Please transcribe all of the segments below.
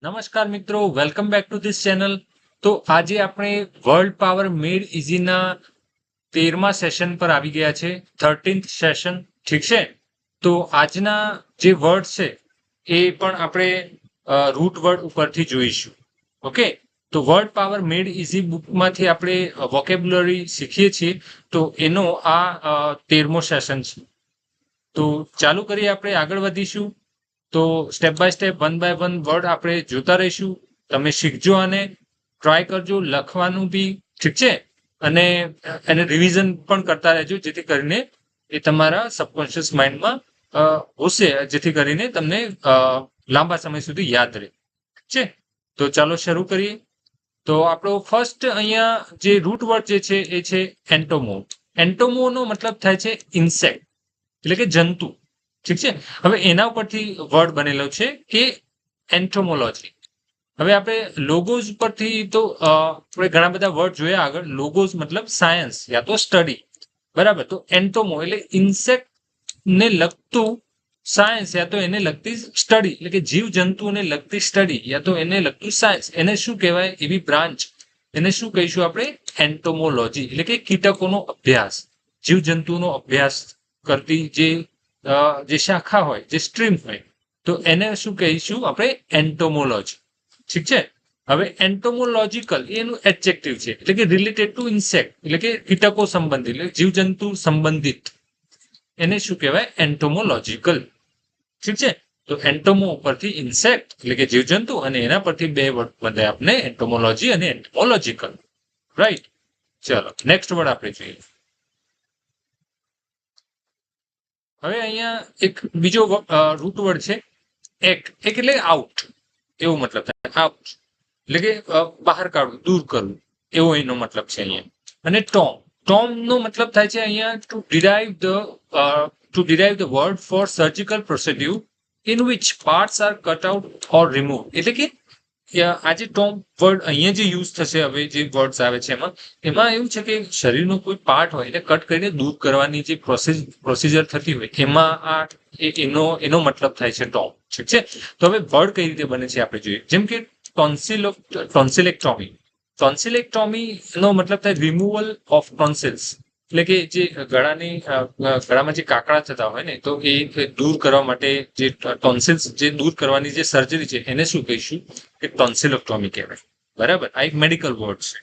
નમસ્કાર મિત્રો, welcome back to this channel. તો આજે આપણે વર્લ્ડ પાવર મેડ ઇઝીના 13મા સેશન પર આવી ગયા છે, 13th સેશન. ઠીક છે. તો આજના જે વર્ડ છે એ પણ આપણે રૂટ વર્ડ ઉપરથી જોઈશું. ઓકે. તો વર્લ્ડ પાવર મેડ ઇઝી બુકમાંથી આપણે વોકેબ્યુલરી શીખીએ છીએ. તો એનો આ 13મો સેશન છે. તો ચાલુ કરીએ, આપણે આગળ વધીશું. તો step by step, one by one word આપણે જોતા રહીશું. તમે શીખજો અને ટ્રાય કરજો લખવાનું બી. ઠીક છે. અને એને રિવિઝન પણ કરતા રહેજો, જેથી કરીને એ તમારા સબકોન્શિયસ માઇન્ડમાં હશે, જેથી કરીને તમને લાંબા સમય સુધી યાદ રહે. ઠીક છે. તો ચાલો શરૂ કરીએ. તો આપણો ફર્સ્ટ અહીંયા જે રૂટ વર્ડ જે છે એ છે એન્ટોમો. એન્ટોમોનો મતલબ થાય છે ઇન્સેક્ટ, એટલે કે જંતુ. ઠીક છે. હવે એના ઉપરથી વર્ડ બનેલો છે કે એન્ટોમોલોજી. હવે આપણે લોગોઝ પરથી તો આપણે ઘણા બધા વર્ડ જોયા આગળ. લોગોઝ મતલબ સાયન્સ યા તો સ્ટડી, બરાબર. તો એન્ટોમો એટલે ઇન્સેક્ટ ને લગતું સાયન્સ યા તો એને લગતી સ્ટડી, એટલે કે જીવ જંતુને લગતી સ્ટડી યા તો એને લગતું સાયન્સ. એને શું કહેવાય? એવી બ્રાન્ચ એને શું કહીશું આપણે? એન્ટોમોલોજી, એટલે કે કીટકોનો અભ્યાસ, જીવ જંતુનો અભ્યાસ કરતી જે શાખા હોય, જે સ્ટ્રીમ હોય, તો એને શું કહીશું આપણે? એન્ટોમોલોજી. ઠીક છે. હવે એન્ટોમોલોજીકલ એનું એડજેક્ટિવ છે, એટલે કે રિલેટેડ ટુ ઇન્સેક્ટ, એટલે કે કીટકો સંબંધિત, એટલે જીવજંતુ સંબંધિત. એને શું કહેવાય? એન્ટોમોલોજીકલ. ઠીક છે. તો એન્ટોમો પરથી ઇન્સેક્ટ એટલે કે જીવજંતુ, અને એના પરથી બે વર્ડ બને આપણે એન્ટોમોલોજી અને એન્ટોમોલોજીકલ. રાઈટ. ચલો નેક્સ્ટ વર્ડ આપણે જોઈએ. હવે અહીંયા એક બીજો રૂટ વર્ડ છે એક. એક એટલે આઉટ, એવો મતલબ થાય. આઉટ એટલે કે બહાર કાઢવું, દૂર કરવું, એવો એનો મતલબ છે અહીંયા. અને ટોમ. ટોમ નો મતલબ થાય છે અહીંયા to derive the word for surgical procedure in which parts are cut out or remove. એટલે કે આજે ટોમ વર્ડ અહીંયા જે યુઝ થશે, હવે જે વર્ડ્સ આવે છે એમાં એવું છે કે શરીરનો કોઈ પાર્ટ હોય એટલે કટ કરીને દૂર કરવાની જે પ્રોસિજર થતી હોય, એમાં આ એનો મતલબ થાય છે ટોમ. ઠીક છે. તો હવે વર્ડ કઈ રીતે બને છે આપણે જોઈએ. જેમ કે ટોન્સિલેક્ટોમી. ટોન્સિલેક્ટોમી નો મતલબ થાય રિમૂવલ ઓફ ટોન્સિલ્સ, એટલે કે જે ગળામાં જે કાકડા થતા હોય ને, તો એ દૂર કરવા માટે જે ટોન્સિલ્સ જે દૂર કરવાની જે સર્જરી છે એને શું કહીશું? કે ટોન્સિલેક્ટોમી કહેવાય. બરાબર. આ એક મેડિકલ વર્ડ છે.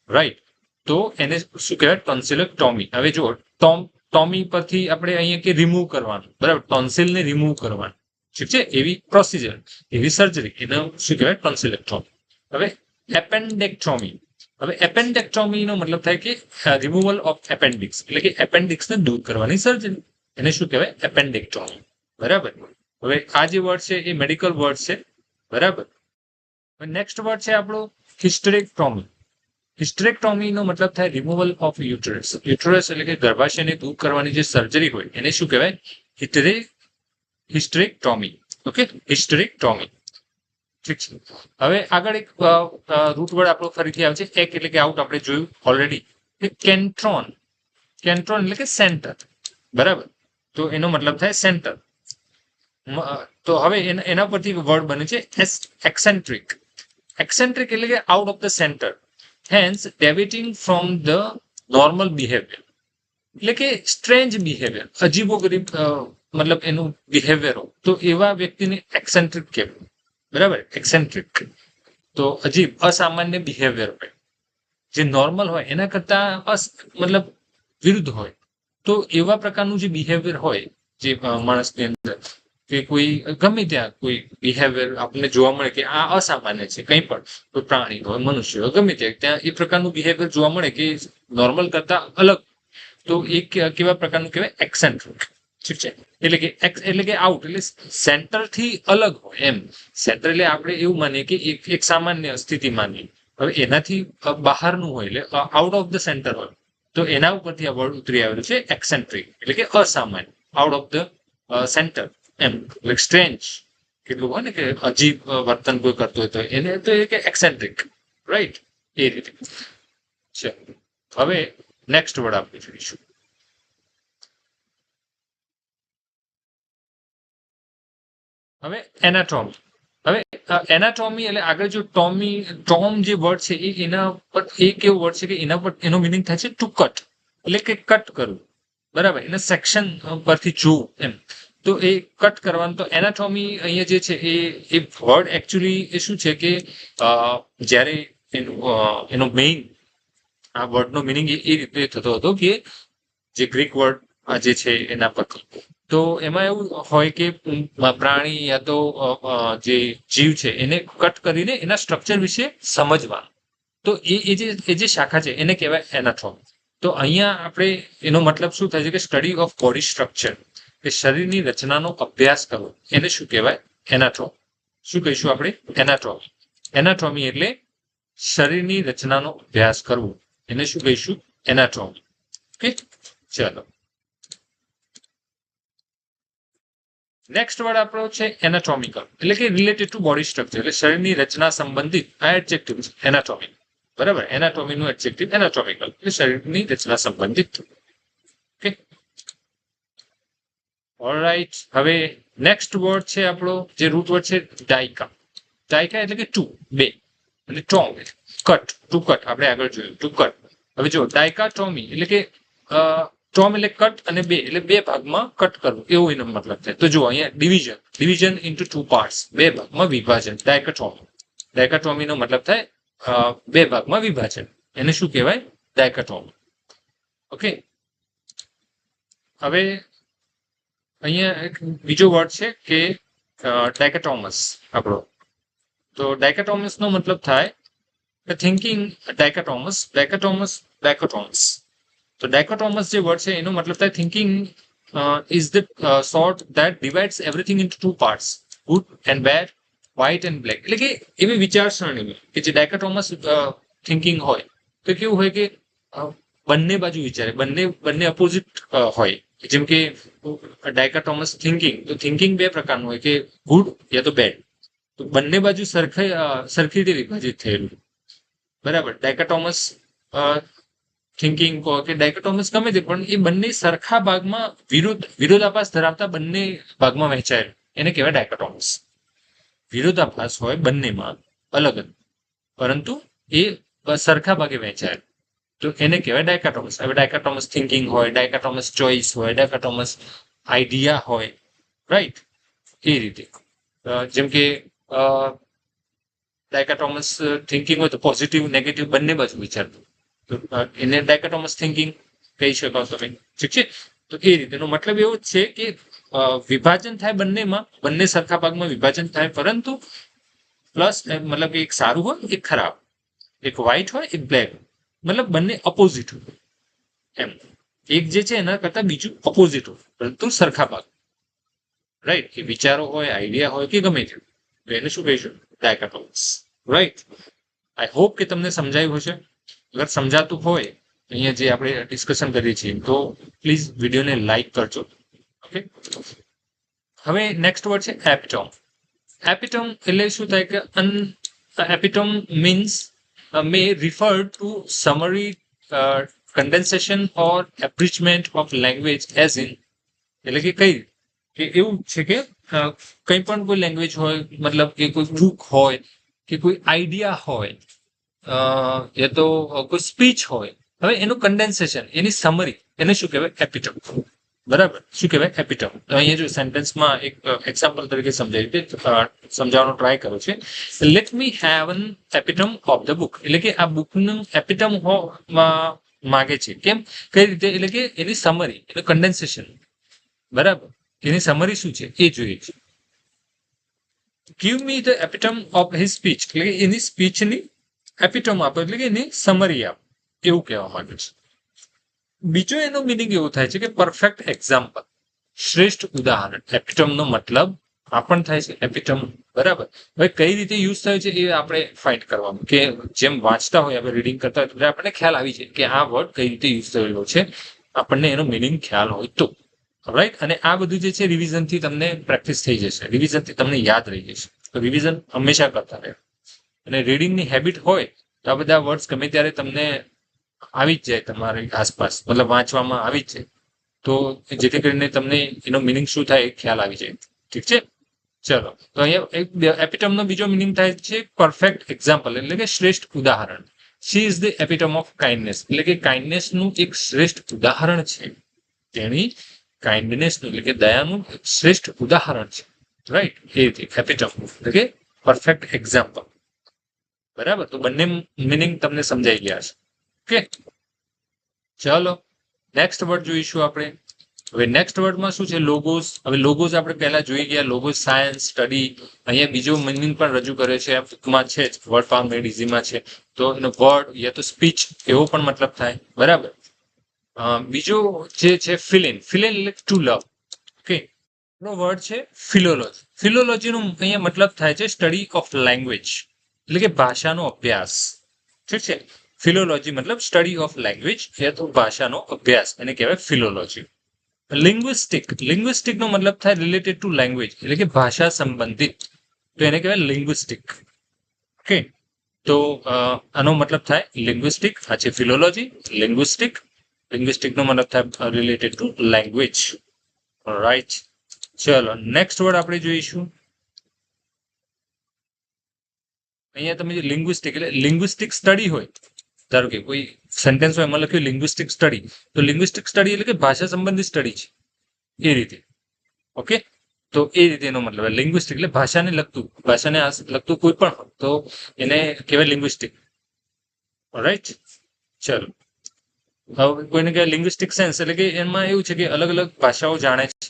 રાઈટ. તો એને શું કહેવાય? ટોન્સિલેક્ટોમી. હવે જો ટોમી પરથી આપણે અહીંયા કે રિમૂવ કરવાનું, બરાબર, ટોન્સિલને રિમૂવ કરવાનું. ઠીક છે. એવી પ્રોસિજર, એવી સર્જરી, એને શું કહેવાય? ટોન્સિલેક્ટોમી. હવે એપેન્ડેક્ટોમી. હવે એપેન્ડેક્ટોમી નો મતલબ થાય કે રિમૂવલ ઓફ એપેન્ડિક્સ, એટલે કે એપેન્ડિક્સને દૂર કરવાની સર્જરી. એને શું કહેવાય? એપેન્ડેક્ટોમી. બરાબર. હવે આ જે વર્ડ છે એ મેડિકલ વર્ડ છે. બરાબર. નેક્સ્ટ વર્ડ છે આપણો હિસ્ટેરેક્ટોમી. હિસ્ટેરેક્ટોમી નો મતલબ થાય રિમૂવલ ઓફ યુટરસ. યુટરસ એટલે કે ગર્ભાશયને દૂર કરવાની જે સર્જરી હોય એને શું કહેવાય? હિસ્ટેરેક્ટોમી. ઓકે. હિસ્ટેરેક્ટોમી. ઠીક છે. હવે આગળ એક રૂટ વર્ડ આપણો ફરીથી આવે છે એક, એટલે કે આઉટ. આપણે જોયું ઓલરેડી. કેન્ટ્રોન. કેન્ટ્રોન એટલે કે સેન્ટર. બરાબર. તો એનો મતલબ થાય સેન્ટર. તો હવે એના પરથી વર્ડ બને છે એક્સેન્ટ્રિક. એક્સેન્ટ્રિક એટલે કે out of the centre, hence deviating from the normal behaviour, એટલે કે સ્ટ્રેન્જ બિહેવિયર, અજીબો ગરીબ મતલબ એનું બિહેવિયર. તો એવા વ્યક્તિને એક્સેન્ટ્રિક કહેવાય. બરાબર. એક્સેન્ટ્રિક તો અજીબ, અસામાન્ય બિહેવિયર હોય, જે નોર્મલ હોય એના કરતા મતલબ વિરુદ્ધ હોય. તો એવા પ્રકારનું જે બિહેવિયર હોય જે માણસની અંદર, કે કોઈ ગમે ત્યાં કોઈ બિહેવિયર આપણને જોવા મળે કે આ અસામાન્ય છે, કંઈ પણ, કોઈ પ્રાણી હોય, મનુષ્ય હોય, ગમે ત્યાં એ પ્રકારનું બિહેવિયર જોવા મળે કે નોર્મલ કરતા અલગ, તો એ કેવા પ્રકારનું કહેવાય? એક્સેન્ટ્રિક. ઠીક છે. એટલે કે આઉટ એટલે સેન્ટર થી અલગ હોય એમ. સેન્ટર એટલે આપણે એવું માનીએ કે એક સામાન્ય સ્થિતિ માનીએ. હવે એનાથી બહારનું હોય એટલે આઉટ ઓફ ધ સેન્ટર હોય. તો એના ઉપરથી આ વર્ડ ઉતરી આવેલું છે એક્સેન્ટ્રિક, એટલે કે અસામાન્ય, આઉટ ઓફ ધ સેન્ટર એમ. સ્ટ્રેન્જ કેટલું હોય ને કે અજીબ વર્તન કોઈ કરતો હોય તો એને તો એ કે એક્સેન્ટ્રિક. રાઈટ. એ રીતે છે. હવે નેક્સ્ટ વર્ડ આપણે જોઈશું. હવે એનાટોમી. હવે એનાટોમી એટલે આગળ જો ટોમ જે વર્ડ છે એના પર એક એવો વર્ડ છે કે એના પર એનો મિનિંગ થાય છે ટુ કટ, એટલે કે કટ કરવું, બરાબર, એને સેક્શન પરથી જોવું એમ. તો એ કટ કરવાનું. તો એનાટોમી અહીંયા જે છે એ વર્ડ એકચ્યુઅલી એ શું છે કે જ્યારે એનો મેઇન આ વર્ડનો મિનિંગ એ રીતે થતો હતો કે જે ગ્રીક વર્ડ જે છે એના પરથી. તો એમાં એવું હોય કે પ્રાણી યા તો જે જીવ છે એને કટ કરીને એના સ્ટ્રક્ચર વિશે સમજવાનું. તો એ જે શાખા છે એને કહેવાય એનાટોમી. તો અહીંયા આપણે એનો મતલબ શું થાય છે કે સ્ટડી ઓફ બોડી સ્ટ્રક્ચર, કે શરીરની રચનાનો અભ્યાસ કરવો, એને શું કહેવાય? એનાટોમી. શું કહીશું આપણે? એનાટોમી. એનાટોમી એટલે શરીરની રચનાનો અભ્યાસ કરવો, એને શું કહીશું? એનાટોમી. ઓકે, ચાલો. નેક્સ્ટ વર્ડ આપણો છે એનાટોમિકલ, એટલે કે રિલેટેડ ટુ બોડી સ્ટ્રક્ચર, એટલે શરીરની રચના સંબંધિત આ એડજેક્ટિવ છે એનાટોમી. બરાબર, એનાટોમીનું એડજેક્ટિવ એનાટોમિકલ, એટલે શરીરની રચના સંબંધિત. Okay, alright. હવે નેક્સ્ટ વર્ડ છે આપણો જે રૂટ વર્ડ છે ડાયકા. ડાયકા એટલે કે ટુ, બે, અને ટોમ કટ, ટુ કટ. આપણે આગળ જોયું ટુ કટ. હવે જો ડાયકાટોમી એટલે કે ટોમ એટલે કટ અને બે એટલે બે ભાગમાં કટ કરવું, એવો એનો મતલબ થાય. તો જો અહીંયા ડિવિઝન ઇન્ટુ ટુ પાર્ટ્સ, બે ભાગમાં વિભાજન, ડાયકાટોમી. ડાયકાટોમીનો મતલબ થાય બે ભાગમાં વિભાજન, એને શું કહેવાય? ડાયકાટોમી. ઓકે, હવે અહીંયા એક બીજો વર્ડ છે કે ડાયકાટોમસ આપણો. તો ડાયકાટોમસ નો મતલબ થાય થિંકિંગ ડાયકાટોમસ. તો ડાયકોટોમસ જે વર્ડ છે એનો મતલબ થાય thinking is the sort that divides everything into two parts, good and bad, white and black. એટલે કે એવી વિચારસરણી કે જે ડાયકોટોમસ થિંકિંગ હોય તો કેવું હોય કે બંને બાજુ વિચારે, બંને અપોઝિટ હોય. જેમ કે ડાયકોટોમસ થિંકિંગ, તો થિંકિંગ બે પ્રકારનું હોય કે ગુડ યા તો બેડ. તો બંને બાજુ સરખી રીતે વિભાજિત થયેલું. બરાબર, ડાયકોટોમસ થિંકિંગ કહો કે ડાયકોટોમસ ગમે તે, પણ એ બંને સરખા ભાગમાં વિરોધાભાસ ધરાવતા બંને ભાગમાં વહેંચાયેલ, એને કહેવાય ડાયકોટોમસ. વિરોધાભાસ હોય બંનેમાં અલગ જ, પરંતુ એ સરખા ભાગે વહેંચાયેલ, તો એને કહેવાય ડાયકોટોમસ. હવે ડાયકોટોમસ થિંકિંગ હોય, ડાયકોટોમસ ચોઇસ હોય, ડાયકોટોમસ આઈડિયા હોય, રાઈટ, એ રીતે. જેમ કે ડાયકોટોમસ થિંકિંગ હોય તો પોઝિટિવ નેગેટિવ બંને બાજુ વિચારતું, તો એને ડાયકોટોમસ થિંકિંગ કહી શકો તમે. ઠીક છે, તો એ રીતેનો મતલબ એવો છે કે વિભાજન થાય બંનેમાં, બંને સરખા ભાગમાં વિભાજન થાય, પરંતુ પ્લસ મતલબ કે એક સારું હોય એક ખરાબ, એક વ્હાઇટ હોય એક બ્લેક, મતલબ બંને અપોઝિટ હોય એમ. એક જે છે એના કરતા બીજું અપોઝિટ હોય, પરંતુ સરખા ભાગ, રાઈટ. કે વિચારો હોય, આઈડિયા હોય કે ગમે તે, તો એને શું કહીશું? ડાયકોટોમસ. રાઈટ. આઈ હોપ કે તમને સમજાયું હશે. અગર સમજાતું હોય અહીંયા જે આપણે ડિસ્કશન કરીએ છીએ તો પ્લીઝ વિડીયોને લાઈક કરજો. ઓકે, હવે નેક્સ્ટ વર્ડ છે એપિટોમ. એપિટોમ એટલે શું થાય કે epitome means may refer to summary condensation or abridgement of language as in, એટલે કે કઈ કે એવું છે કે કંઈ પણ કોઈ લેંગ્વેજ હોય, મતલબ કે કોઈ બુક હોય કે કોઈ આઈડિયા હોય યા તો કોઈ સ્પીચ હોય, હવે એનું કન્ડેન્સેશન, એની સમરી, એને શું કહેવાય? એપિટોમ. બરાબર, શું કહેવાય? એપિટોમ. તો અહીંયા જો સેન્ટેન્સમાં એક એક્ઝામ્પલ તરીકે સમજાવવાનો ટ્રાય કર્યો છે. Let me have an epitome of the book, એટલે કે આ બુકનું એપિટોમ માગે છે. કેમ? કઈ રીતે? એટલે કે એની સમરી, એનું કન્ડેન્સેશન. બરાબર, એની સમરી શું છે એ જોઈએ છે. Give me the epitome of his speech, એટલે કે એની સ્પીચની એપિટોમ આપો, એટલે કે એની સમરી આપો, એવું કહેવા માંગે છે. બીજો એનો મિનિંગ એવો થાય છે કે પરફેક્ટ એક્ઝામ્પલ, શ્રેષ્ઠ ઉદાહરણ. એપિટોમનો મતલબ આ પણ થાય છે એપિટોમ. બરાબર, હવે કઈ રીતે યુઝ થાય છે એ આપણે ફાઇન્ડ કરવાનું, કે જેમ વાંચતા હોય, આપણે રીડિંગ કરતા હોય તો આપણને ખ્યાલ આવી જાય કે આ વર્ડ કઈ રીતે યુઝ થયેલો છે, આપણને એનો મિનિંગ ખ્યાલ હોય તો. રાઈટ. અને આ બધું જે છે રિવિઝનથી તમને પ્રેક્ટિસ થઈ જશે, રિવિઝનથી તમને યાદ રહી જશે. તો રિવિઝન હંમેશા કરતા રહે. અને રીડિંગની હેબિટ હોય તો આ બધા વર્ડ્સ ગમે ત્યારે તમને આવી જ જાય તમારી આસપાસ, મતલબ વાંચવામાં આવી જ જાય, તો જેથી કરીને તમને એનો મિનિંગ શું થાય એ ખ્યાલ આવી જાય. ઠીક છે, ચલો તો અહીંયા એપિટમ નો બીજો મિનિંગ થાય છે પરફેક્ટ એક્ઝામ્પલ એટલે કે શ્રેષ્ઠ ઉદાહરણ. She is the epitome of kindness એટલે કે કાઇન્ડનેસ નું એક શ્રેષ્ઠ ઉદાહરણ છે. તેની કાઇન્ડનેસ નું એટલે કે દયાનું શ્રેષ્ઠ ઉદાહરણ છે. રાઈટ એ રીતે એપિટમ એટલે કે પરફેક્ટ એક્ઝામ્પલ. બરાબર તો બંને મિનિંગ તમને સમજાઈ ગયા છે. ઓકે ચાલો નેક્સ્ટ વર્ડ જોઈશું આપણે. હવે નેક્સ્ટ વર્ડમાં શું છે લોગોસ. હવે લોગોસ આપણે પહેલા જોઈ ગયા. Logos science study. અહીંયા બીજો મિનિંગ પણ રજૂ કરે છે આ બુકમાં છે જ વર્ડ પાવર મેડ ઇઝીમાં છે. તો એનો વર્ડ યા તો સ્પીચ એવો પણ મતલબ થાય. બરાબર બીજો જે છે ફિલિન. ફિલિન એટલે ટુ લવ. ઓકે એનો વર્ડ છે ફિલોલોજી. ફિલોલોજીનો અહીંયા મતલબ થાય છે સ્ટડી ઓફ લેંગ્વેજ એટલે કે ભાષાનો અભ્યાસ. ઠીક છે ફિલોલોજી મતલબ સ્ટડી ઓફ લેંગ્વેજ યા તો ભાષાનો અભ્યાસ એને કહેવાય ફિલોલોજી. લિંગ્વિસ્ટિક. લિંગ્વિસ્ટિક નો મતલબ થાય રિલેટેડ ટુ લેંગ્વેજ એટલે કે ભાષા સંબંધિત. તો એને કહેવાય લિંગ્વિસ્ટિક. ઓકે તો આનો મતલબ થાય લિંગ્વિસ્ટિક. આ છે ફિલોલોજી. લિંગ્વિસ્ટિક. લિંગ્વિસ્ટિક નો મતલબ થાય રિલેટેડ ટુ લેંગ્વેજ. રાઈટ ચલો નેક્સ્ટ વર્ડ આપણે જોઈશું. અહીંયા તમે જે લિંગ્વિસ્ટિક એટલે લિંગ્વિસ્ટિક સ્ટડી હોય. ધારો કે કોઈ સેન્ટેન્સ હોય એમાં લખ્યું લિંગ્વિસ્ટિક સ્ટડી. તો લિંગ્વિસ્ટિક સ્ટડી એટલે કે ભાષા સંબંધિત સ્ટડી છે એ રીતે. ઓકે તો એ રીતે એનો મતલબ લિંગ્વિસ્ટિક એટલે ભાષાને લગતું કોઈ પણ તો એને કહેવાય લિંગ્વિસ્ટિક. રાઈટ ચલો હવે કોઈને કહેવાય લિંગ્વિસ્ટિક સેન્સ એટલે કે એમાં એવું છે કે અલગ અલગ ભાષાઓ જાણે છે.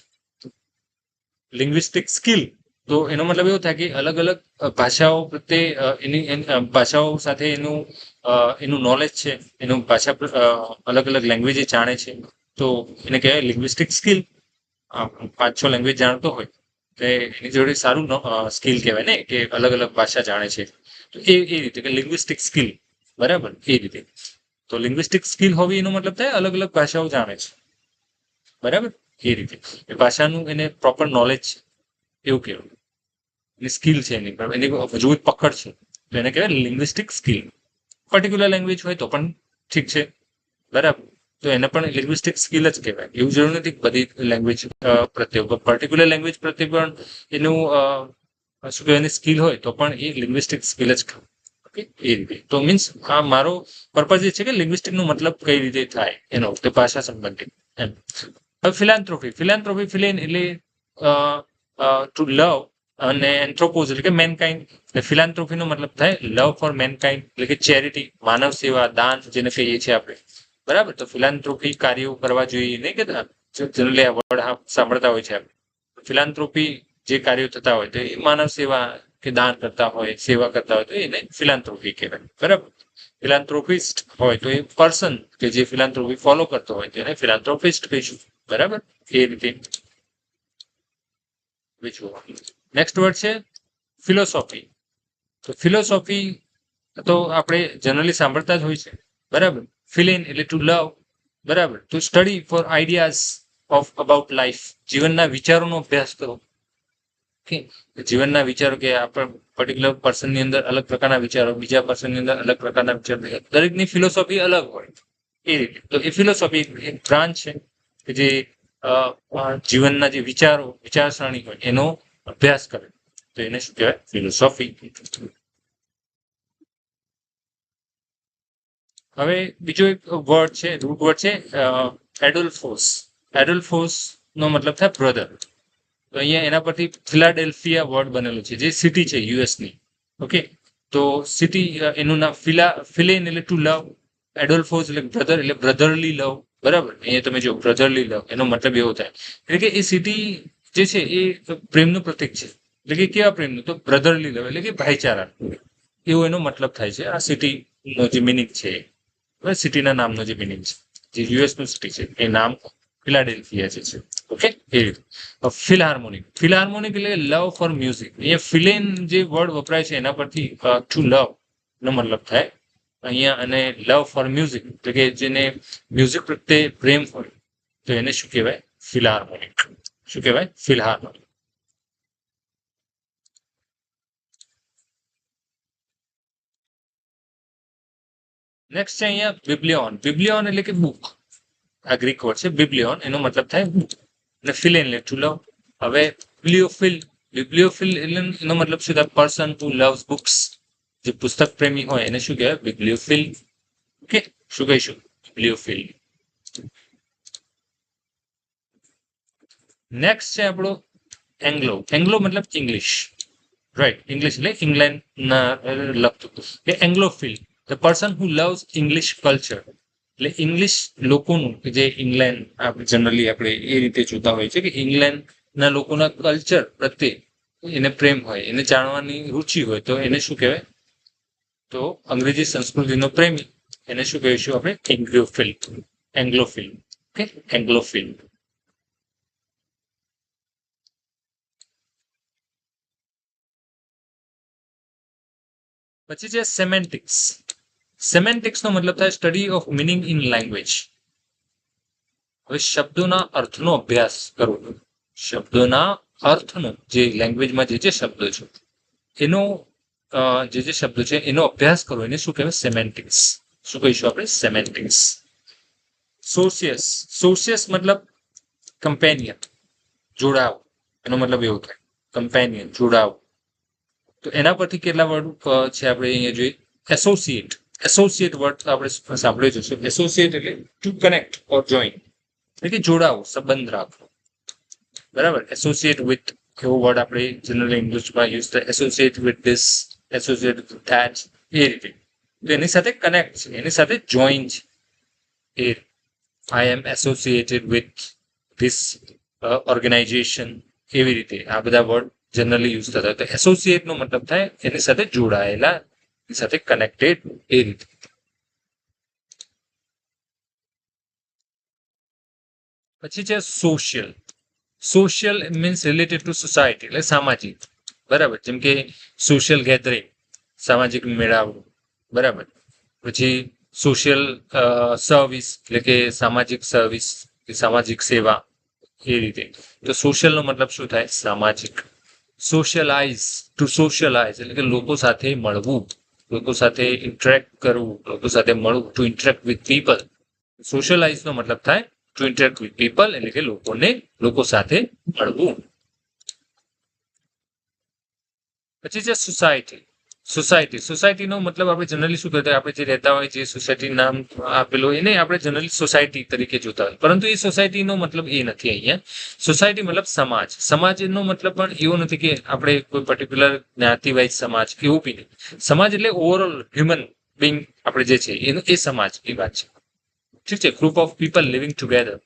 લિંગ્વિસ્ટિક સ્કિલ તો એનો મતલબ એવો થાય કે અલગ અલગ ભાષાઓ પ્રત્યે એની ભાષાઓ સાથે એનું નોલેજ છે. એનું ભાષા અલગ અલગ લેંગ્વેજ જાણે છે તો એને કહેવાય લિંગ્વિસ્ટિક સ્કિલ. 5-6 લેંગ્વેજ જાણતો હોય તો એની જોડે સારું સ્કિલ કહેવાય ને કે અલગ અલગ ભાષા જાણે છે. તો એ રીતે કે લિંગ્વિસ્ટિક સ્કિલ. બરાબર એ રીતે તો લિંગ્વિસ્ટિક સ્કિલ હોવી એનો મતલબ થાય અલગ અલગ ભાષાઓ જાણે છે. બરાબર એ રીતે એ ભાષાનું એને પ્રોપર નોલેજ છે એવું કહેવાય. એની સ્કિલ છે એની મજબૂત પકડ છે તો એને કહેવાય લિંગ્વિસ્ટિક સ્કિલ. પર્ટિક્યુલર લેંગ્વેજ હોય તો પણ ઠીક છે. બરાબર તો એને પણ લિંગ્વિસ્ટિક સ્કિલ જ કહેવાય. એવું જરૂર નથી બધી લેંગ્વેજ પ્રત્યે પર્ટિક્યુલર લેંગ્વેજ પ્રત્યે પણ એનું શું કહેવાય એની સ્કિલ હોય તો પણ એ લિંગ્વિસ્ટિક સ્કિલ જ કહેવાય. ઓકે એ રીતે તો મીન્સ આ મારો પર્પઝ એ છે કે લિંગ્વિસ્ટિક નું મતલબ કઈ રીતે થાય એનો તે ભાષા સંબંધિત એમ. હવે ફિલાન્થ્રોપી. ફિલેન એટલે ટુ લવ અને એન્થ્રોપોઝ એટલે કે મેનકાઇન્ડ. એટલે ફિલાન્થ્રોપી નો મતલબ થાય લવ ફોર મેનકાઇન્ડ એટલે કે ચેરિટી માનવ સેવા દાન જેને કહીએ છીએ આપણે. બરાબર તો ફિલાન્થ્રોપી કાર્યો કરવા જોઈએ નહીં કે જનરલી આ વર્ડ સાંભળતા હોય છે. ફિલાન્થ્રોપી જે કાર્યો થતા હોય તો એ માનવ સેવા કે દાન કરતા હોય સેવા કરતા હોય તો એને ફિલાન્થ્રોપી કહેવાય. બરાબર ફિલાન્થ્રોપિસ્ટ હોય તો એ પર્સન કે જે ફિલાન્થ્રોપી ફોલો કરતો હોય તો એને ફિલાન્થ્રોપિસ્ટ કહીશું. બરાબર એ રીતે. નેક્સ્ટ વર્ડ છે ફિલોસોફી. તો ફિલોસોફી તો આપણે જનરલી સાંભળતા જ હોય છે. બરાબર ફિલિન એટલે ટુ લવ. બરાબર to study for ideas of about life. જીવનના વિચારોનો અભ્યાસ કરો. જીવનના વિચારો કે આપણે પર્ટિક્યુલર પર્સનની અંદર અલગ પ્રકારના વિચારો બીજા પર્સનની અંદર અલગ પ્રકારના વિચારો દરેકની ફિલોસોફી અલગ હોય એ રીતે. તો એ ફિલોસોફી એક બ્રાન્ચ છે કે જે જીવનના જે વિચારસરણી હોય એનો અભ્યાસ કરે તો એને શું કહેવાય ફિલોસોફી. હવે બીજો એક વર્ડ છે રૂટ વર્ડ છે એડોલ્ફોસ. એડોલ્ફોસ નો મતલબ થાય બ્રધર. તો અહીંયા એના પરથી ફિલાડેલ્ફિયા વર્ડ બનેલું છે જે સિટી છે યુએસની. ઓકે તો સિટી એનું નામ ફિલેન એટલે ટુ લવ. એડોલ્ફોસ એટલે બ્રધર એટલે બ્રધરલી લવ. બરાબર અહીંયા તમે જો બ્રધરલી લવ એનો મતલબ એવો થાય એટલે કે એ સિટી જે છે એ પ્રેમનું પ્રતીક છે. એટલે કે કેવા પ્રેમનું તો બ્રધરલી લવ એટલે કે ભાઈચારા એવો એનો મતલબ થાય છે. આ સિટીનો જે મિનિંગ છે સિટીના નામનો જે મિનિંગ છે જે યુએસનું સિટી છે એ નામ ફિલાડેલ્ફિયા જે છે. ઓકે એ રીતે. ફિલહાર્મોનિક. ફિલહાર્મોનિક એટલે લવ ફોર મ્યુઝિક. અહીંયા ફિલેન જે વર્ડ વપરાય છે એના પરથી ટુ લવ નો મતલબ થાય અહીંયા અને લવ ફોર મ્યુઝિક એટલે કે જેને મ્યુઝિક પ્રત્યે પ્રેમ હોય તો એને શું કહેવાય ફિલહાર્મોનિક. શું કહેવાય ફિલહાર્મોનિક. નેક્સ્ટ છે અહીંયા બિબ્લિયોન. બિબ્લિયોન એટલે કે બુક. આ ગ્રીક વર્ડ છે બિબ્લિયોન એનો મતલબ થાય બુક અને ફિલેન એટલે ટુ લવ. હવે બિબ્લિયોફિલ. બિબ્લિયોફિલ એનો મતલબ શું થાય? Person who loves books. જે પુસ્તક પ્રેમી હોય એને શું કહેવાય? બિબ્લિયોફિલ. ઓકે, શું કહીશું? બિબ્લિયોફિલ. નેક્સ્ટ છે આપણો એંગ્લો. એંગ્લો મતલબ ઇંગ્લિશ, રાઈટ? ઇંગ્લિશ એટલે ઇંગ્લેન્ડ ના લગતું કે Anglophile, the person who loves English culture. એટલે ઇંગ્લિશ લોકોનું, જે ઇંગ્લેન્ડ આપણે જનરલી આપણે એ રીતે જોતા હોય છે કે ઇંગ્લેન્ડના લોકોના કલ્ચર પ્રત્યે એને પ્રેમ હોય, એને જાણવાની રુચિ હોય, તો એને શું કહેવાય? તો અંગ્રેજી સંસ્કૃતિનો પ્રેમી, એને શું કહીશું આપણે? એંગ્લોફિલ. એંગ્લોફિલ. ઓકે, એંગ્લોફિલ. પછી છે સેમેન્ટિક્સ. સેમેન્ટિક્સનો મતલબ થાય study of meaning in language. હવે શબ્દોના અર્થનો અભ્યાસ કરવો. શબ્દોના અર્થનો, જે લેંગ્વેજમાં જે શબ્દો છે એનો જે શબ્દો છે એનો અભ્યાસ કરવો, એને શું કહેવાય? સેમેન્ટિક્સ. શું કહીશું આપણે? સેમેન્ટિક્સ. સોશિયસ. સોશિયસ મતલબ કમ્પેનિયન, જોડાવ. એનો મતલબ એવો થાય, કમ્પેનિયન, જોડાવ. તો એના પરથી કેટલા વર્ડ છે આપણે અહીંયા જોઈએ? એસોસિએટ. એસોસિએટ વર્ડ આપણે સાંભળ્યો જશે. એસોસિએટ એટલે ટુ કનેક્ટ ઓર જોઈન, એટલે કે જોડાવો, સંબંધ રાખવો. બરાબર? એસોસિએટ વિથ એવો વર્ડ આપણે જનરલી ઇંગ્લિશમાં યુઝ થાય. Associate with this, associate with that, એ રીતે. તો એની સાથે કનેક્ટ છે, એની સાથે જોઈન છે. એ આઈ એમ એસોસિએટેડ વિથ ધીસ ઓર્ગેનાઇઝેશન, એવી રીતે આ બધા વર્ડ જનરલી યુઝ થતા હોય. તો એસોસિએટ નો મતલબ થાય એની સાથે જોડાયેલા, એની સાથે કનેક્ટેડ, એ રીતે. પછી છે social. Social means related to society, એટલે સામાજિક. બરાબર? જેમ કે સોશિયલ ગેધરિંગ, સામાજિક મેળાવડો. બરાબર? પછી સોશિયલ સર્વિસ, એટલે કે સામાજિક સર્વિસ, સામાજિક સેવા, એ રીતે. તો સોશિયલ નો મતલબ શું થાય? સામાજિક. સોશિયલાઇઝ, ટુ સોશિયલાઇઝ, એટલે કે લોકો સાથે મળવું, લોકો સાથે ઇન્ટરેક્ટ કરવું, લોકો સાથે મળવું, two interact with people. Socialise નો મતલબ થાય ટુ ઇન્ટરેક્ટ વિથ પીપલ, એટલે કે લોકો સાથે મળવું. પછી છે સોસાયટી. સોસાયટી. સોસાયટીનો મતલબ આપણે જનરલી શું કહેતા હોય? આપણે જે રહેતા હોય, જે સોસાયટી નામ આપેલું, એને આપણે જનરલી સોસાયટી તરીકે જોતા હોય. પરંતુ એ સોસાયટીનો મતલબ એ નથી અહીંયા. સોસાયટી મતલબ સમાજ. સમાજનો મતલબ પણ એવો નથી કે આપણે કોઈ પર્ટિક્યુલર જ્ઞાતિ વાઇઝ સમાજ, એવું બી નહીં. સમાજ એટલે ઓવરઓલ હ્યુમન બિંગ આપણે જે છે એનો એ સમાજ, એ વાત છે. ઠીક છે? Group of people living together.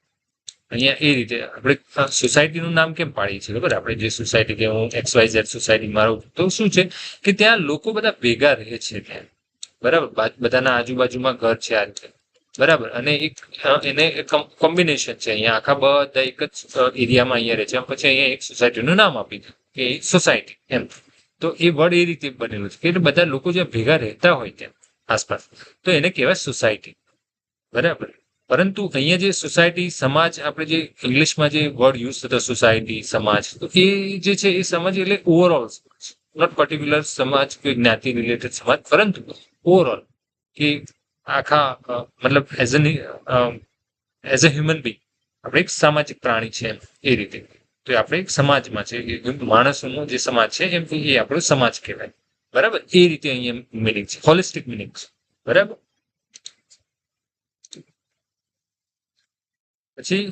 અહીંયા એ રીતે આપણે સોસાયટીનું નામ કેમ પાડીએ છીએ ખબર? આપણે જે સોસાયટી, કે હું XYZ સોસાયટીમાં રહું, તો શું છે કે ત્યાં લોકો બધા ભેગા રહે છે ત્યાં. બરાબર? બધાના આજુબાજુમાં ઘર છે આ રીતે. બરાબર? અને એને કોમ્બિનેશન છે. અહીંયા આખા બધા એક જ એરિયામાં અહીંયા રહે છે, પછી અહીંયા એક સોસાયટીનું નામ આપી દે કે સોસાયટી, એમ. તો એ વર્ડ એ રીતે બનેલું છે કે બધા લોકો જ્યાં ભેગા રહેતા હોય ત્યાં આસપાસ, તો એને કહેવાય સોસાયટી. બરાબર? પરંતુ અહીંયા જે સોસાયટી, સમાજ, આપણે જે ઇંગ્લિશમાં જે વર્ડ યુઝ થતો સોસાયટી, સમાજ, તો એ જે છે એ સમાજ એટલે ઓવરઓલ સમાજ, નોટ પર્ટિક્યુલર સમાજ કે જ્ઞાતિ રિલેટેડ સમાજ, પરંતુ ઓવરઓલ કે આખા મતલબ એઝ અ હ્યુમન બિંગ આપણે એક સામાજિક પ્રાણી છે, એ રીતે. તો આપણે એક સમાજમાં છે, માણસોનો જે સમાજ છે એમ, એ આપણો સમાજ કહેવાય. બરાબર? એ રીતે અહીંયા મિનિંગ છે, હોલિસ્ટિક મિનિંગ છે. બરાબર? પછી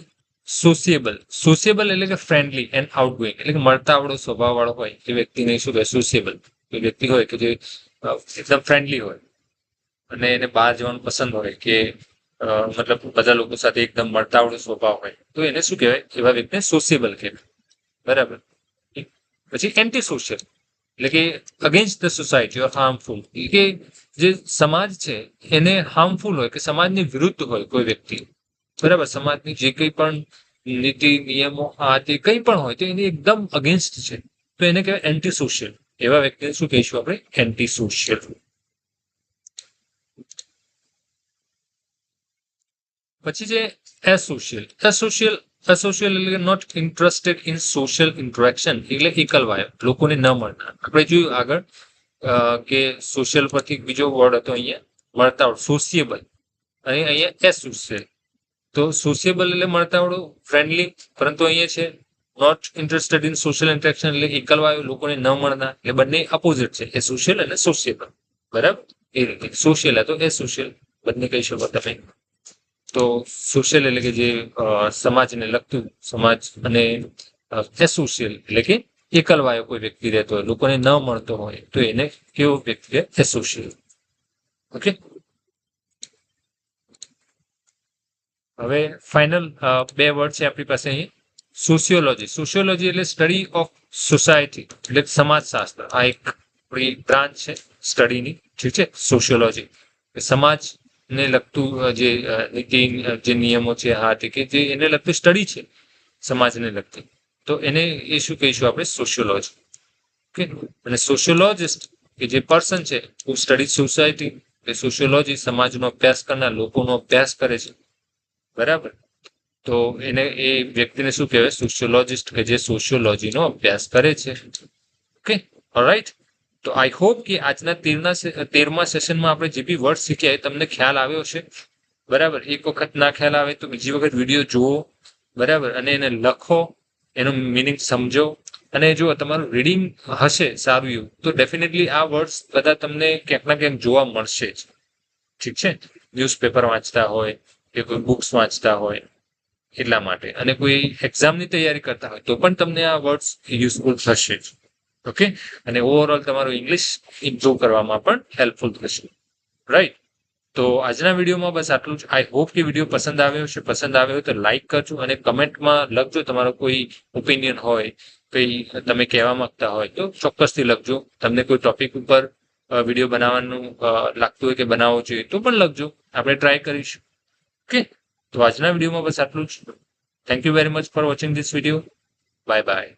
સોશિયેબલ. સોશિયેબલ એટલે કે ફ્રેન્ડલી એન્ડ આઉટગોઈંગ, એટલે કે મળતાવડો સ્વભાવ વાળો હોય એ વ્યક્તિને શું કહે? સોશિયેબલ. એ વ્યક્તિ હોય કે જે એકદમ ફ્રેન્ડલી હોય અને એને બહાર જવાનું પસંદ હોય, કે મતલબ બધા લોકો સાથે એકદમ મળતાવડો સ્વભાવ હોય, તો એને શું કહેવાય? એવા વ્યક્તિને સોશિયેબલ કહેવાય. બરાબર? પછી એન્ટી સોશિયલ, એટલે કે against the society or harmful, એટલે કે જે સમાજ છે એને હાર્મફુલ હોય, કે સમાજની વિરુદ્ધ હોય કોઈ વ્યક્તિ. બરાબર? સમાજની જે કંઈ પણ નીતિ નિયમો આ તે કંઈ પણ હોય, તો એની એકદમ અગેન્સ્ટ છે, તો એને કહેવાય એન્ટી સોશિયલ. એવા વ્યક્તિને શું કહીશું આપણે? Anti social. પછી છે એસોશિયલ. એસોશિયલ, એસોશિયલ એટલે not interested in social interaction, એટલે એકલવાય, લોકોને ન મળતા. આપણે જોયું આગળ કે સોશિયલ પરથી બીજો વર્ડ હતો અહીંયા મળતાવડ, સોશિયેબલ, અને અહીંયા એસોશિયલ. તો સોશિયેબલ એટલે મળતાવડો, ફ્રેન્ડલી, પરંતુ અહીંયા છે not interested in social interaction એટલે એકલવાયો, લોકોને ન મળના, એટલે બંને અપોઝિટ છે, એ સોશિયલ અને સોશિયેબલ. બરાબર, એ રીતે સોશિયલ તો એ સોશિયલ બંને કહી શકો તમે. તો સોશિયલ એટલે કે જે સમાજને લગતું, સમાજ, અને એસોશિયલ એટલે કે એકલવાયો કોઈ વ્યક્તિ રહેતો હોય, લોકોને ન મળતો હોય, તો એને કેવો વ્યક્તિ છે? એસોશિયલ. ઓકે, હવે ફાઇનલ બે વર્ડ છે આપણી પાસે અહીં. સોશિયોલોજી. સોશિયોલોજી એટલે સ્ટડી ઓફ સોસાયટી, એટલે સમાજશાસ્ત્ર. આ એક બ્રાન્ચ છે સ્ટડીની, ઠીક છે. સોશિયોલોજી સમાજને લગતું જે નીતિ, જે નિયમો છે, હા, કે જે એને લગતું સ્ટડી છે સમાજને લગતી, તો એને એ શું કહીશું આપણે? સોશિયોલોજી. ઓકે, અને સોશિયોલોજિસ્ટ કે જે પર્સન છે હુ સ્ટડી સોસાયટી, એ સોશિયોલોજી સમાજનો અભ્યાસ કરનાર, લોકોનો અભ્યાસ કરે છે. બરાબર, તો એને એ વ્યક્તિને શું કહેવાય? સોશિયોલોજિસ્ટ, કે જે સોશિયોલોજીનો અભ્યાસ કરે છે. Okay, alright. તો આઈ હોપ કે આજના 13મા સેશનમાં આપણે જે બી વર્ડ શીખ્યા એ તમને ખ્યાલ આવ્યો છે. બરાબર, એક વખત ના ખ્યાલ આવે તો બીજી વખત વિડીયો જુઓ. બરાબર, અને એને લખો, એનું મિનિંગ સમજો, અને જો તમારું રીડિંગ હશે સારું એવું, તો ડેફિનેટલી આ વર્ડ્સ બધા તમને ક્યાંક ના ક્યાંક જોવા મળશે જ. ઠીક છે, ન્યૂઝપેપર વાંચતા હોય કે કોઈ બુક્સ વાંચતા હોય એટલા માટે, અને કોઈ એક્ઝામની તૈયારી કરતા હોય તો પણ તમને આ વર્ડ્સ યુઝફુલ થશે જ. ઓકે, અને ઓવરઓલ તમારું ઇંગ્લિશ ઇમ્પ્રૂવ કરવામાં પણ હેલ્પફુલ થશે. રાઈટ, તો આજના વિડીયોમાં બસ આટલું જ. આઈ હોપ કે વિડીયો પસંદ આવ્યો છે. પસંદ આવ્યો હોય તો લાઈક કરજો, અને કમેન્ટમાં લખજો તમારો કોઈ ઓપિનિયન હોય, કંઈ તમે કહેવા માંગતા હોય તો ચોક્કસથી લખજો. તમને કોઈ ટોપિક ઉપર વિડીયો બનાવવાનું લાગતું હોય કે બનાવવો જોઈએ તો પણ લખજો, આપણે ટ્રાય કરીશું. ઓકે, તો આજના વિડીયોમાં બસ આટલું જ. Thank you very much for watching this video. Bye bye.